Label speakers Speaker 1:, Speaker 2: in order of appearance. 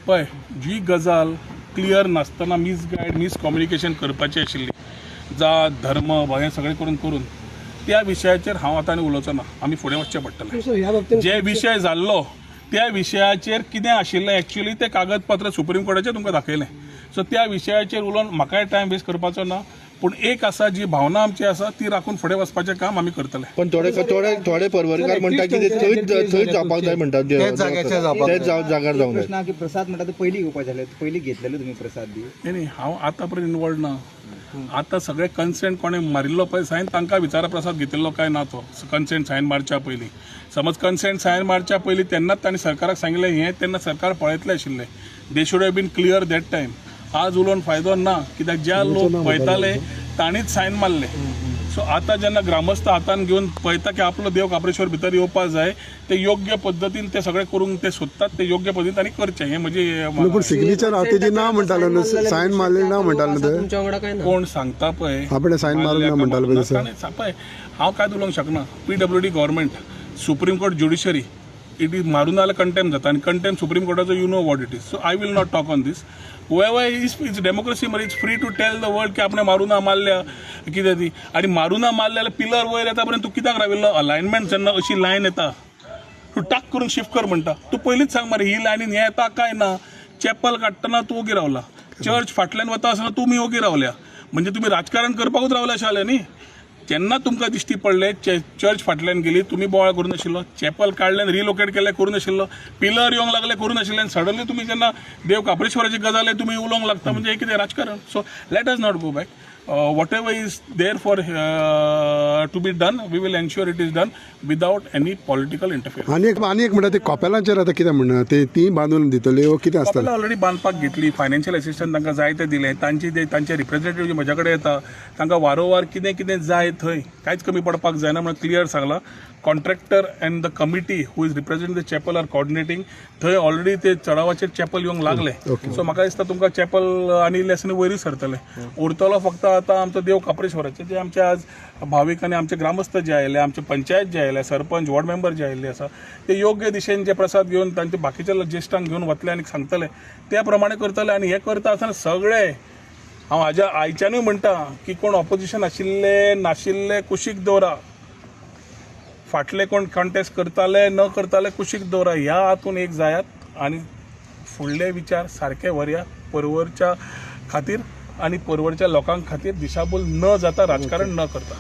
Speaker 1: पळय जी गजाल क्लियर नासतना मिसगायड मिसकम्युनिकेशन करपाची आशिल्ली जात धर्म हें सगळें करून त्या विशयाचेर हांव आतां आनी उलोवचो ना. आमी फुडें वचचें पडटलें. जे विशय जाल्लो त्या विशयाचेर कितें आशिल्लें एक्चुअली तें कागदपत्र सुप्रीम कोर्टाचेर तुमकां दाखयलें. सो त्या विशयाचेर उलोवन म्हाकाय टायम वेस्ट करपाचो ना. पूण एक आसा जी भावना आमची आसा ती राखून फुडें वचपाचें काम आमी करतले.
Speaker 2: पण थोडे परवरकार म्हणटा की थंय जावपाक जाय म्हणटात तेच जाग्यार जावंक जाय
Speaker 3: की प्रसाद म्हणटा तो पयलीं घेवपाक जाय पयलीं घेतलेलो तुमी प्रसाद बी
Speaker 1: न्ही हांव आतां पर्यंत इनवॉल्ड ना. आतां सगळे कन्सेंट कोणें मारिल्लो पळय सायन तांकां विचारा प्रसाद घेतिल्लो काय ना तो कन्सेंट सायन मारच्या पयलीं. समज कन्सेंट सायन मारच्या पयलीं तेन्नाच तांणी सरकाराक सांगिल्लें हें तेन्ना सरकार पळयतलें आशिल्लें. They should have been clear that time. आज उलोवन फायदो ना कित्याक ज्या लोक पळयताले तांणीच सायन मारले. सो आतां जेन्ना ग्रामस्थ हातान घेवन पळयता की आपलो देव काप्रेश्वर भितर येवपाक जाय ते योग्य पद्दतीन ते सगळें करूंक ते सोदतात ते योग्य पद्दतीन तांणी करचें. हें म्हणजे
Speaker 4: पूण सिग्नेचर हांव तेजी ना म्हणटालो न्हू सायन मारलेली ना म्हणटालो ते
Speaker 1: कोण सांगता पळय
Speaker 4: आपण सायन मारून ना म्हणटालो
Speaker 1: पळय हांव काय उलोवंक शकना. PWD government supreme court judiciary it is मारून जाल्यार कंटेम जाता आनी कंटेम सुप्रीम कोर्टाचो you know what it is. So I will not talk on this. whoever is democracy मरे it's free to tell the world की आपण मारुना मारल्या कितें ती आनी मारुना मारल्या पिलर वयर येता पर्यंत तूं कित्याक राविल्लो. अलायनमेंट जेन्ना अशी लायन येता तूं टाक करून शिफ्ट कर म्हणटा. तूं पयलींच सांग मरे ही लायनीन हें येता काय ना. चॅपल काडटना तूं ओगी रावला. चर्च फाटल्यान वता आसतना तुमी ओगी रावल्या. म्हणजे तुमी राजकारण करपाकूच रावले आशिल्ले न्ही. जेन्ना तुमकां दिश्टी पडलें चर्च फाटल्यान गेली तुमी बोवाळ करूं नाशिल्लो. चॅपल काडल्यान रिलोकेट केलें करूं नाशिल्लो. पिलर येवंक लागले करूं नाशिल्लें आनी सडनली तुमी जेन्ना देव काप्रेश्वराची गजाल तुमी उलोवंक लागता म्हणजे हे कितें राजकारण. So let us not go back. whatever is there for to be done we will ensure it is done without any political interference.
Speaker 4: आनी एक म्हणटा ते कॉपेलांचेर आतां कितें म्हणना ते ती बांदून दितले ओ कितें आसता.
Speaker 1: ऑलरेडी बांदपाक घेतली. फायनान्शियल असिस्टंट तांकां जाय ते दिले. तांचे रिप्रेझेंटेटिव्ह म्हज्या कडेन येता तांकां वारंवार कितें कितें जाय थंय कांयच कमी पडपाक जायना म्हणून क्लियर सांगला. Contractor and the committee who is represent the chapel are coordinating. थंय ऑलरेडी ते चडावाचेर चॅपल येवंक लागले. सो म्हाका दिसता तुमकां चॅपल आनी इल्ले आसतना वयरूच सरतले. उरतलो फक्त आतां आमचो देव काप्रेश्वराचे जे आमचे आज भावीक आनी आमचे ग्रामस्थ जे आयले आमचे पंचायत जे आयले सरपंच वॉर्ड मेंबर जे आयिल्ले आसा ते योग्य दिशेन जे प्रसाद घेवन तांचे बाकीच्या ज्येश्ठांक घेवन वतले आनी सांगतले त्या प्रमाणे करतले. आनी हे करता आसतना सगळे हांव हाज्या आयच्यानूय म्हणटा की कोण ऑपोजिशन आशिल्ले नाशिल्ले कुशीक दवरा. फाटले कोण कॉन्टेस्ट करताले न करताले कुशीक दवरा. ह्या हातून एक जायात आनी फुडले विचार सारके व्हरया परवरच्या खातीर आनी परवरच्या लोकांक खातीर दिशाभूल न जाता राजकारण न करता.